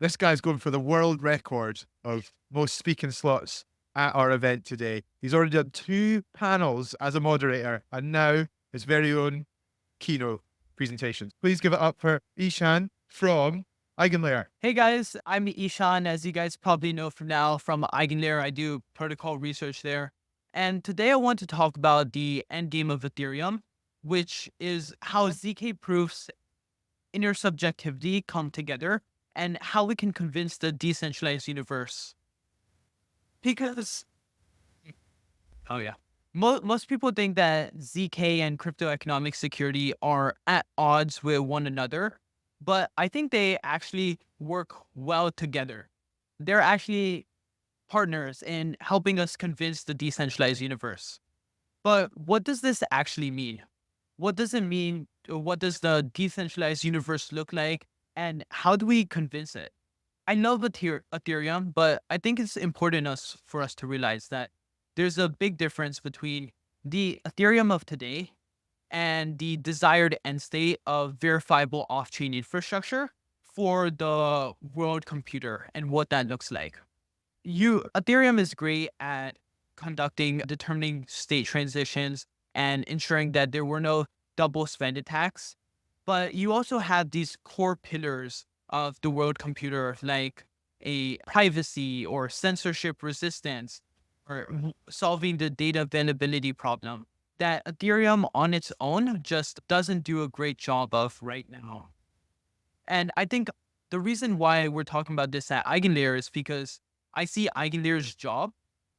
This guy's going for the world record of most speaking slots at our event today. He's already done 2 panels as a moderator and now his very own keynote presentations. Please give it up for Ishaan from Eigenlayer. Hey guys, I'm Ishaan. As you guys probably know from now from Eigenlayer, I do protocol research there. And today I want to talk about the endgame of Ethereum, which is how ZK proofs intersubjectivity come together and how we can convince the decentralized universe. Because, oh yeah, most people think that ZK and crypto economic security are at odds with one another, but I think they actually work well together. They're actually partners in helping us convince the decentralized universe. But what does this actually mean? What does it mean? What does the decentralized universe look like? And how do we convince it? I love Ethereum, but I think it's important for us to realize that there's a big difference between the Ethereum of today and the desired end state of verifiable off-chain infrastructure for the world computer and what that looks like. Ethereum is great at determining state transitions and ensuring that there were no double spend attacks. But you also have these core pillars of the world computer, like a privacy or censorship resistance, or solving the data availability problem that Ethereum on its own just doesn't do a great job of right now. And I think the reason why we're talking about this at Eigenlayer is because I see Eigenlayer's job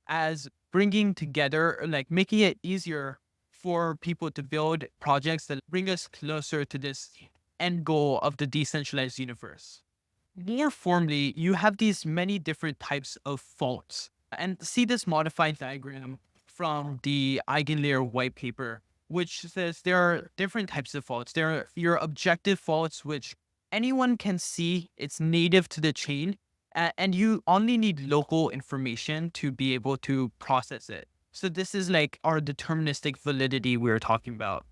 as bringing together, like making it easier for people to build projects that bring us closer to this end goal of the decentralized universe. More formally, you have these many different types of faults. And see this modified diagram from the Eigenlayer white paper, which says there are different types of faults. There are your objective faults, which anyone can see, it's native to the chain, and you only need local information to be able to process it. So this is like our deterministic validity we were talking about.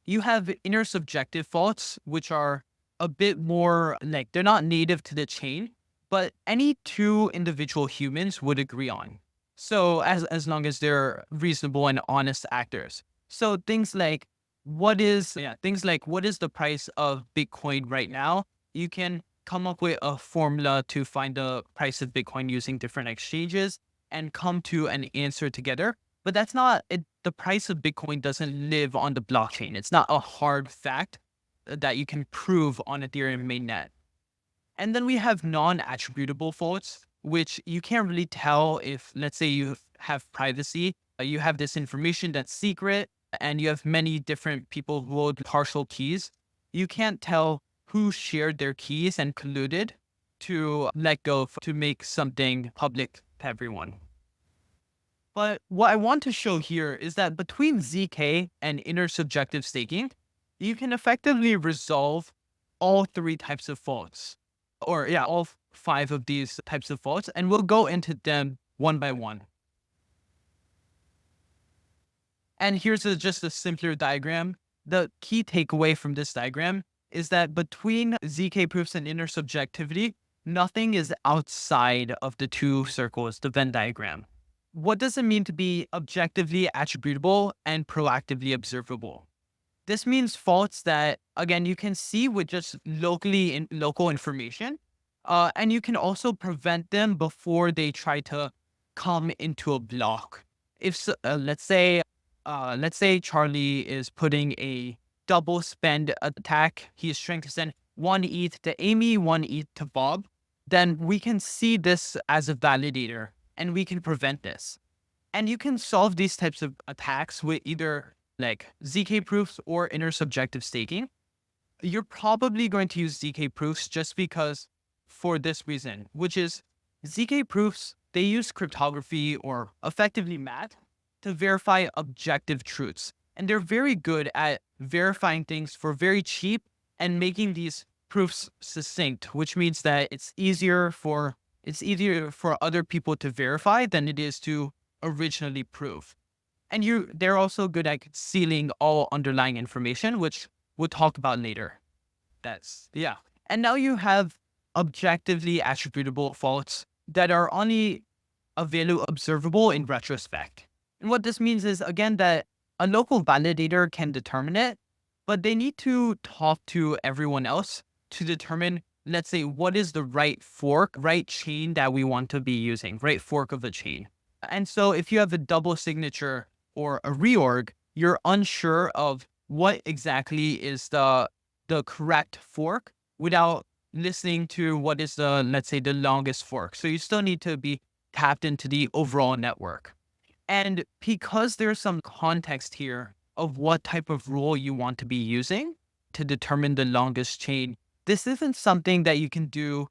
You have intersubjective faults, which are a bit more like they're not native to the chain, but any two individual humans would agree on. So as long as they're reasonable and honest actors. So things like what is the price of Bitcoin right now? You can come up with a formula to find the price of Bitcoin using different exchanges and come to an answer together. But that's not it. The price of Bitcoin doesn't live on the blockchain. It's not a hard fact that you can prove on Ethereum mainnet. And then we have non-attributable faults, which you can't really tell if, let's say you have privacy, you have this information that's secret, and you have many different people who hold partial keys. You can't tell who shared their keys and colluded to let go to make something public to everyone. But what I want to show here is that between ZK and intersubjective staking, you can effectively resolve all three types of faults, or yeah, all five of these types of faults, and we'll go into them one by one. And here's just a simpler diagram. The key takeaway from this diagram is that between ZK proofs and intersubjectivity, nothing is outside of the two circles, the Venn diagram. What does it mean to be objectively attributable and proactively observable? This means faults that, again, you can see with just local information, and you can also prevent them before they try to come into a block. If let's say Charlie is putting a double spend attack, he is trying to send 1 ETH to Amy, 1 ETH to Bob, then we can see this as a validator and we can prevent this. And you can solve these types of attacks with either like ZK proofs or intersubjective staking. You're probably going to use ZK proofs just because for this reason, which is ZK proofs, they use cryptography or effectively math to verify objective truths. And they're very good at verifying things for very cheap and making these proofs succinct, which means that it's easier for other people to verify than it is to originally prove. And they're also good at sealing all underlying information, which we'll talk about later. Yeah. And now you have objectively attributable faults that are only observable in retrospect. And what this means is, again, that a local validator can determine it, but they need to talk to everyone else to determine, let's say, what is the right fork, right chain that we want to be using, right fork of the chain. And so if you have a double signature or a reorg, you're unsure of what exactly is the correct fork without listening to what is the, let's say, the longest fork. So you still need to be tapped into the overall network. And because there's some context here of what type of rule you want to be using to determine the longest chain, this isn't something that you can do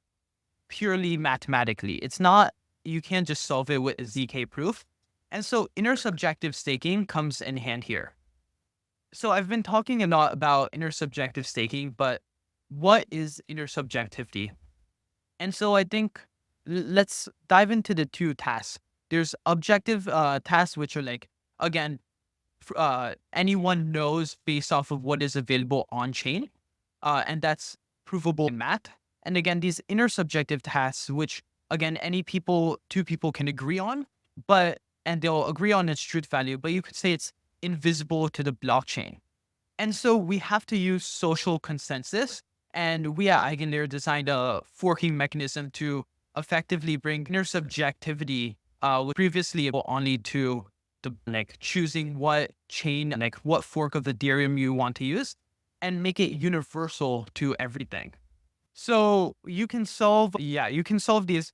purely mathematically. It's not, you can't just solve it with a ZK proof. And so intersubjective staking comes in hand here. So I've been talking a lot about intersubjective staking, but what is intersubjectivity? And so I think let's dive into the two tasks. There's objective tasks, which are like, again, anyone knows based off of what is available on chain, and that's provable in math. And again, these intersubjective tasks, which again, two people can agree on, and they'll agree on its truth value, but you could say it's invisible to the blockchain. And so we have to use social consensus. And we at Eigenlayer designed a forking mechanism to effectively bring intersubjectivity, which previously able only to like choosing what chain, like what fork of Ethereum you want to use, and make it universal to everything. So you can solve these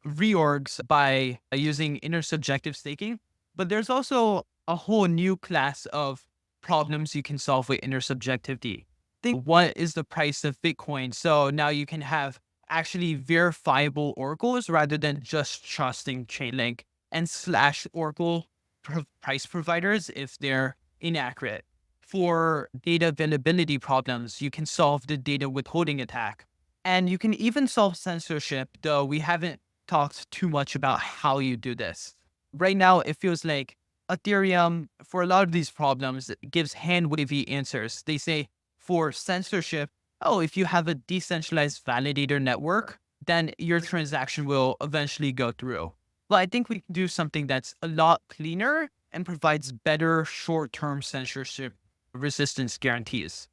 reorgs by using intersubjective staking, but there's also a whole new class of problems you can solve with intersubjectivity. Think, what is the price of Bitcoin? So now you can have actually verifiable oracles rather than just trusting Chainlink and slash oracle price providers if they're inaccurate. For data availability problems, you can solve the data withholding attack. And you can even solve censorship, though we haven't talked too much about how you do this. Right now, it feels like Ethereum, for a lot of these problems, it gives hand-wavy answers. They say, for censorship, oh, if you have a decentralized validator network, then your transaction will eventually go through. Well, I think we can do something that's a lot cleaner and provides better short-term censorship resistance guarantees.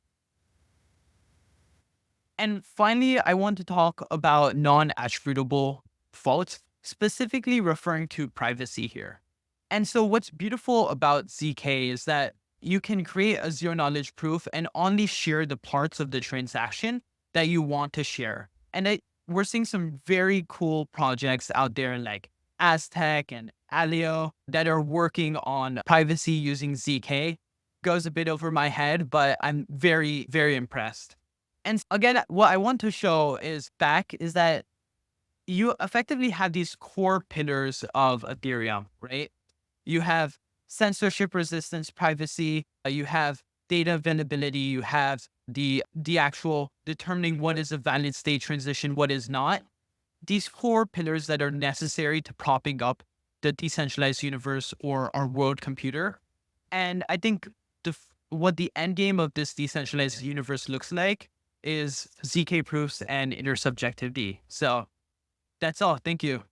And finally, I want to talk about non-attributable faults, specifically referring to privacy here. And so what's beautiful about ZK is that you can create a zero-knowledge proof and only share the parts of the transaction that you want to share. And we're seeing some very cool projects out there like Aztec and Alio that are working on privacy using ZK. Goes a bit over my head, but I'm very, very impressed. And again, what I want to show is that you effectively have these core pillars of Ethereum, right? You have censorship resistance, privacy, you have data availability, you have the actual determining what is a valid state transition, what is not. These core pillars that are necessary to propping up the decentralized universe or our world computer. And I think what the end game of this decentralized universe looks like is ZK proofs and intersubjectivity. So that's all. Thank you.